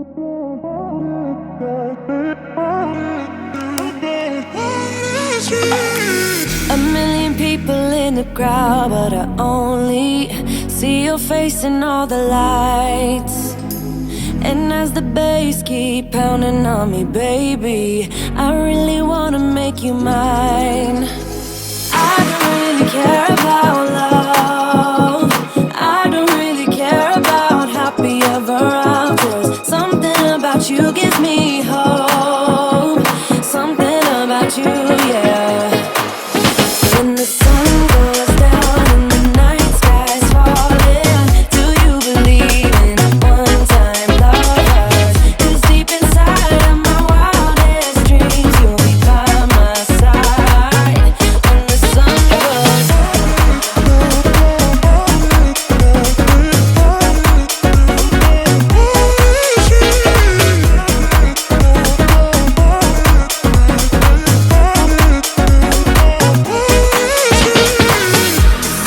A million people in the crowd, but I only see your face in all the lights. And as the bass keep pounding on me, baby, I really wanna make you mine. I don't really care about love. I don't really care about happy ever after. Something about you gives me hope. Something about you, yeah. When the sun goes down and the night sky's falling, do you believe in one-time lovers? 'Cause deep inside of my wildest dreams, you'll be by my side. When the sun goes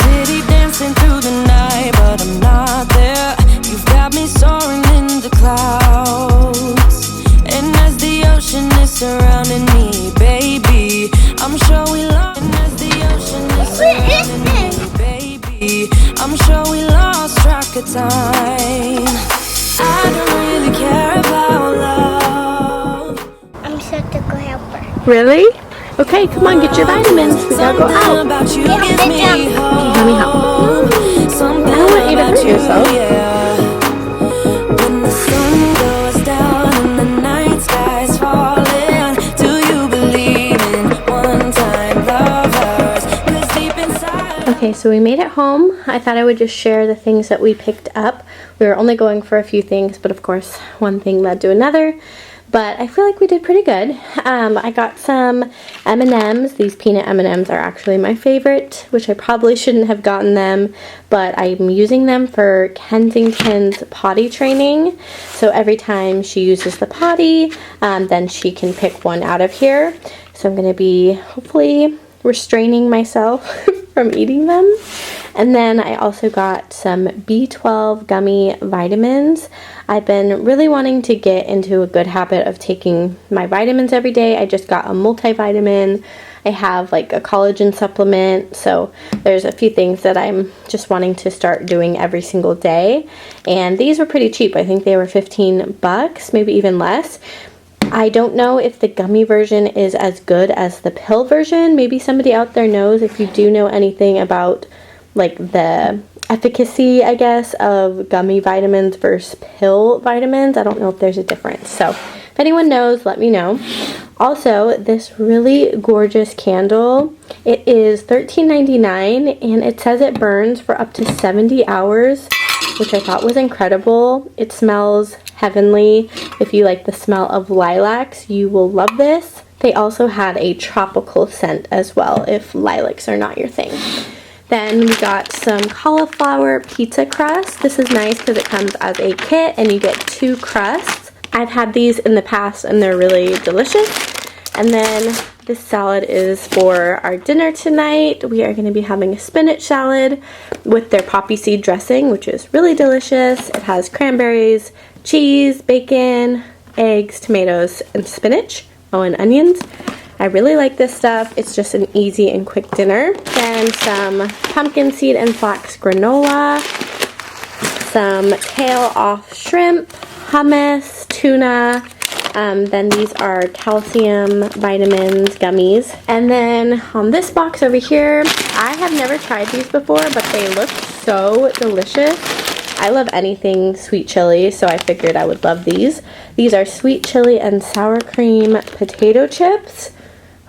city dancing through the night, but I'm not there. You've got me soaring in the clouds, and as the ocean is surrounding me, baby, I'm sure we lost. And as the ocean is surrounding me, baby, I'm sure we lost track of time. I don't really care about love. I'm such a good helper. Really? Okay, come on, get your vitamins. We gotta go Something out. about you Yeah, gives good me job. hope. Let me help. Something I don't want you to about hurt yourself. yeah. When the sun goes down and the night sky's falling, do you believe in one-time lovers? 'Cause deep inside. Okay, so we made it home. I thought I would just share the things that we picked up. We were only going for a few things, but of course, one thing led to another. But I feel like we did pretty good. I got some M&Ms. These peanut M&Ms are actually my favorite, which I probably shouldn't have gotten them, but I'm using them for Kensington's potty training. So every time she uses the potty, then she can pick one out of here. So I'm going to be hopefully restraining myself from eating them. And then I also got some B12 Gummy Vitamins. I've been really wanting to get into a good habit of taking my vitamins every day. I just got a multivitamin. I have like a collagen supplement. So there's a few things that I'm just wanting to start doing every single day. And these were pretty cheap. I think they were $15, maybe even less. I don't know if the gummy version is as good as the pill version. Maybe somebody out there knows. If you do know anything about like the efficacy, I guess, of gummy vitamins versus pill vitamins, I don't know if there's a difference. So if anyone knows, let me know. Also, this really gorgeous candle, it is $13.99 and it says it burns for up to 70 hours, which I thought was incredible. It smells heavenly. If you like the smell of lilacs, you will love this. They also had a tropical scent as well, if lilacs are not your thing. Then we got some cauliflower pizza crust. This is nice because it comes as a kit and you get 2 crusts. I've had these in the past and they're really delicious. And then this salad is for our dinner tonight. We are going to be having a spinach salad with their poppy seed dressing, which is really delicious. It has cranberries, cheese, bacon, eggs, tomatoes, and spinach. Oh, and onions. I really like this stuff. It's just an easy and quick dinner. Then some pumpkin seed and flax granola, some tail off shrimp, hummus, tuna. Then these are calcium vitamins gummies. And then on this box over here, I have never tried these before, but they look so delicious. I love anything sweet chili, so I figured I would love these. These are sweet chili and sour cream potato chips.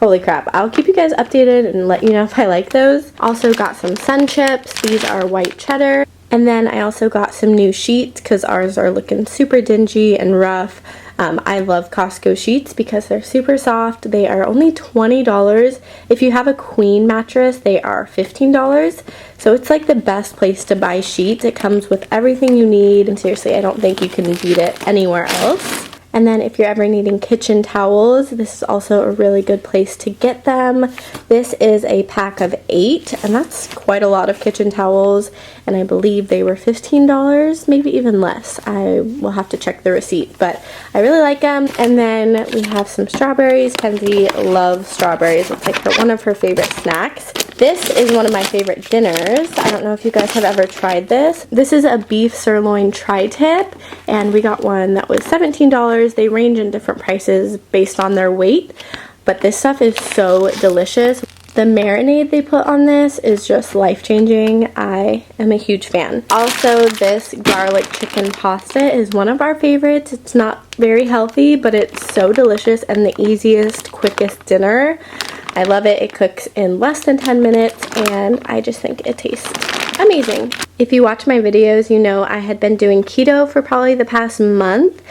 Holy crap, I'll keep you guys updated and let you know if I like those. Also got some sun chips. These are white cheddar. And then I also got some new sheets because ours are looking super dingy and rough. I love Costco sheets because they're super soft. They are only $20. If you have a queen mattress, they are $15. So it's like the best place to buy sheets. It comes with everything you need. And seriously, I don't think you can beat it anywhere else. And then if you're ever needing kitchen towels, this is also a really good place to get them. This is a pack of 8, and that's quite a lot of kitchen towels, and I believe they were $15, maybe even less. I will have to check the receipt, but I really like them. And then we have some strawberries. Kenzie loves strawberries. It's like one of her favorite snacks. This is one of my favorite dinners. I don't know if you guys have ever tried this. This is a beef sirloin tri-tip, and we got one that was $17. They range in different prices based on their weight, but this stuff is so delicious. The marinade they put on this is just life-changing. I am a huge fan. Also, this garlic chicken pasta is one of our favorites. It's not very healthy, but it's so delicious and the easiest, quickest dinner. I love it. It cooks in less than 10 minutes, and I just think it tastes amazing. If you watch my videos, you know I had been doing keto for probably the past month,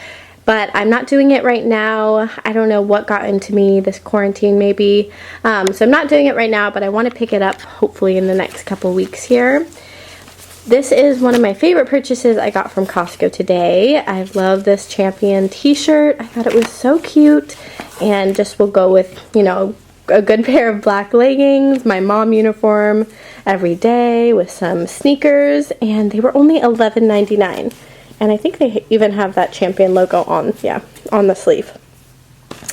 but I'm not doing it right now. I don't know what got into me, this quarantine maybe. So I'm not doing it right now, but I want to pick it up hopefully in the next couple weeks here. This is one of my favorite purchases I got from Costco today. I love this Champion t-shirt. I thought it was so cute, and just will go with, you know, a good pair of black leggings, my mom uniform every day with some sneakers, and they were only $11.99. And I think they even have that Champion logo on the sleeve.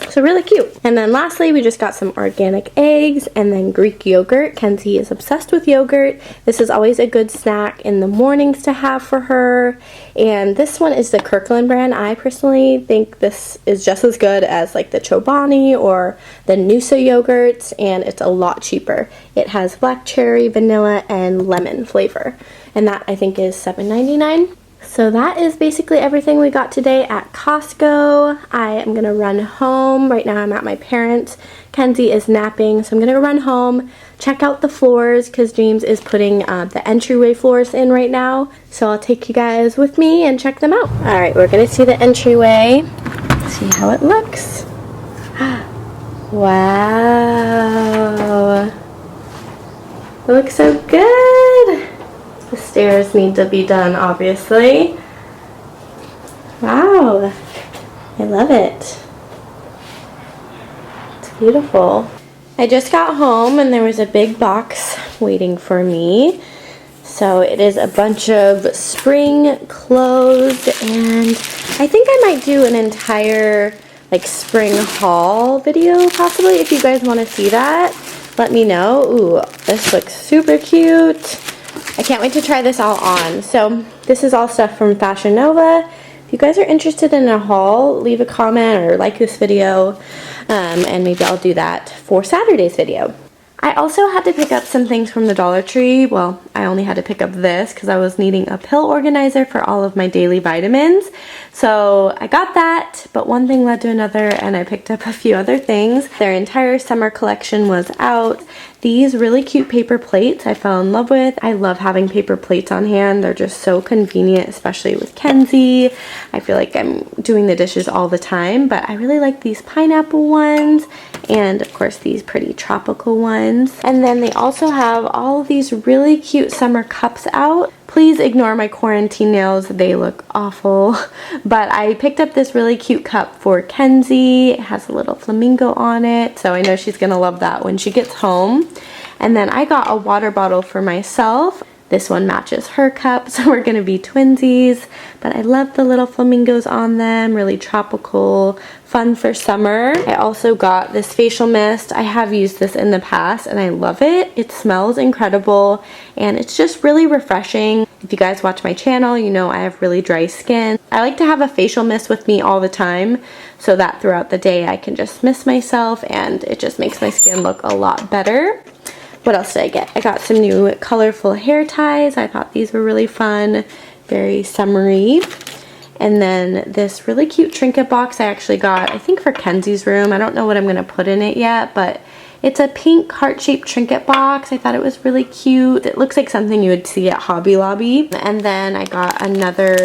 So really cute. And then lastly, we just got some organic eggs and then Greek yogurt. Kenzie is obsessed with yogurt. This is always a good snack in the mornings to have for her. And this one is the Kirkland brand. I personally think this is just as good as like the Chobani or the Noosa yogurts, and it's a lot cheaper. It has black cherry, vanilla, and lemon flavor. And that I think is $7.99. So that is basically everything we got today at Costco. I am going to run home. Right now I'm at my parents'. Kenzie is napping, so I'm going to run home, check out the floors, because James is putting the entryway floors in right now. So I'll take you guys with me and check them out. Alright, we're going to see the entryway, see how it looks. Wow. It looks so good. The stairs need to be done, obviously. Wow, I love it. It's beautiful. I just got home and there was a big box waiting for me. So it is a bunch of spring clothes, and I think I might do an entire like spring haul video possibly. If you guys want to see that, let me know. Ooh, this looks super cute. I can't wait to try this all on. So this is all stuff from Fashion Nova. If you guys are interested in a haul, leave a comment or like this video, and maybe I'll do that for Saturday's video. I also had to pick up some things from the Dollar Tree. Well, I only had to pick up this because I was needing a pill organizer for all of my daily vitamins. So I got that, but one thing led to another, and I picked up a few other things. Their entire summer collection was out. These really cute paper plates I fell in love with. I love having paper plates on hand. They're just so convenient, especially with Kenzie. I feel like I'm doing the dishes all the time, but I really like these pineapple ones, and of course these pretty tropical ones. And then they also have all of these really cute summer cups out. Please ignore my quarantine nails, they look awful. But I picked up this really cute cup for Kenzie. It has a little flamingo on it, so I know she's gonna love that when she gets home. And then I got a water bottle for myself. This one matches her cup, so we're gonna be twinsies. But I love the little flamingos on them, really tropical, fun for summer. I also got this facial mist. I have used this in the past and I love it. It smells incredible and it's just really refreshing. If you guys watch my channel, you know I have really dry skin. I like to have a facial mist with me all the time so that throughout the day I can just mist myself and it just makes my skin look a lot better. What else did I get? I got some new colorful hair ties. I thought these were really fun, very summery. And then this really cute trinket box I actually got, I think for Kenzie's room. I don't know what I'm going to put in it yet, but it's a pink heart-shaped trinket box. I thought it was really cute. It looks like something you would see at Hobby Lobby. And then I got another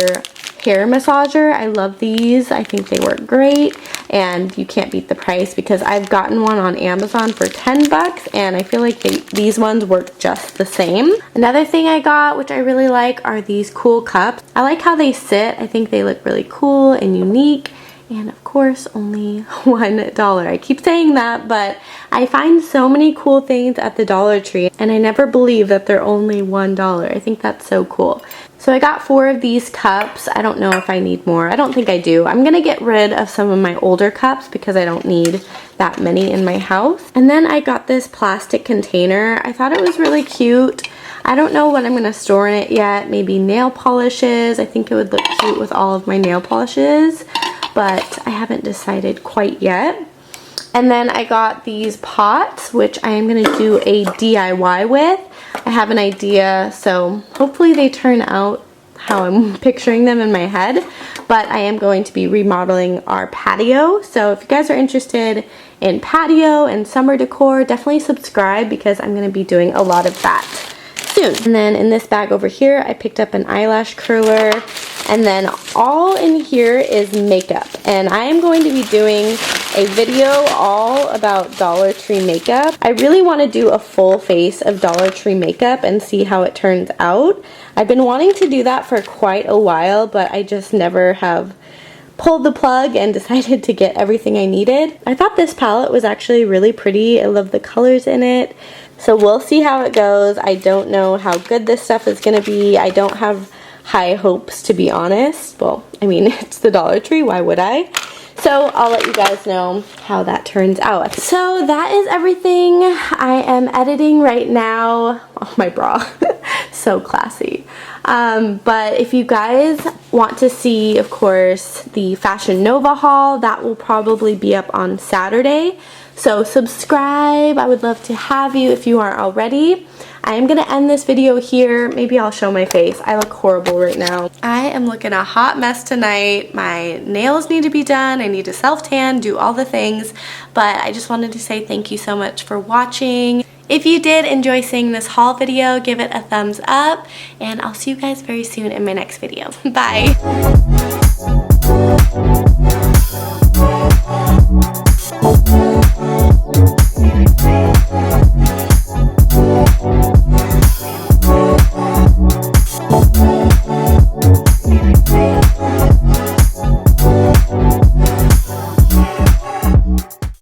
hair massager. I love these. I think they work great, and you can't beat the price because I've gotten one on Amazon for 10 bucks and I feel like these ones work just the same. Another thing I got, which I really like, are these cool cups. I like how they sit. I think they look really cool and unique, And of course, only $1. I keep saying that, but I find so many cool things at the Dollar Tree, and I never believe that they're only $1. I think that's so cool. So I got 4 of these cups. I don't know if I need more. I don't think I do. I'm gonna get rid of some of my older cups because I don't need that many in my house. And then I got this plastic container. I thought it was really cute. I don't know what I'm gonna store in it yet. Maybe nail polishes. I think it would look cute with all of my nail polishes, but I haven't decided quite yet. And then I got these pots, which I am going to do a DIY with. I have an idea, so hopefully they turn out how I'm picturing them in my head. But I am going to be remodeling our patio. So if you guys are interested in patio and summer decor, definitely subscribe because I'm going to be doing a lot of that soon. And then in this bag over here, I picked up an eyelash curler. And then all in here is makeup. And I am going to be doing a video all about Dollar Tree makeup. I really want to do a full face of Dollar Tree makeup and see how it turns out. I've been wanting to do that for quite a while, but I just never have pulled the plug and decided to get everything I needed. I thought this palette was actually really pretty. I love the colors in it. So we'll see how it goes. I don't know how good this stuff is going to be. I don't have high hopes, to be honest. Well, I mean, it's the Dollar Tree, why would I? So I'll let you guys know how that turns out. So that is everything. I am editing right now. Oh, my bra. So classy. But if you guys want to see, of course, the Fashion Nova haul, that will probably be up on Saturday. So subscribe. I would love to have you if you aren't already. I am going to end this video here. Maybe I'll show my face. I look horrible right now. I am looking a hot mess tonight. My nails need to be done. I need to self-tan, do all the things. But I just wanted to say thank you so much for watching. If you did enjoy seeing this haul video, give it a thumbs up. And I'll see you guys very soon in my next video. Bye.